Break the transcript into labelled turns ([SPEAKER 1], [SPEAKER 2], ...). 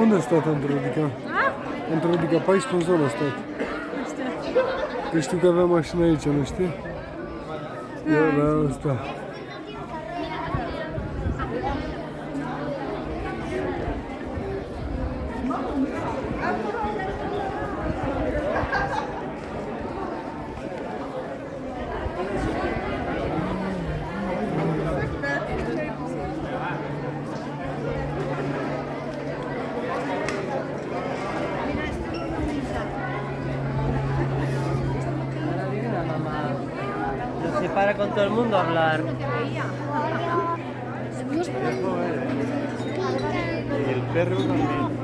[SPEAKER 1] Unde stat într-o adică? Într-o adică pe aici, pe zonă stat. Că știu că avea mașina aici, nu știi? Era asta.
[SPEAKER 2] Se para con todo el mundo a hablar.
[SPEAKER 3] Y el perro también.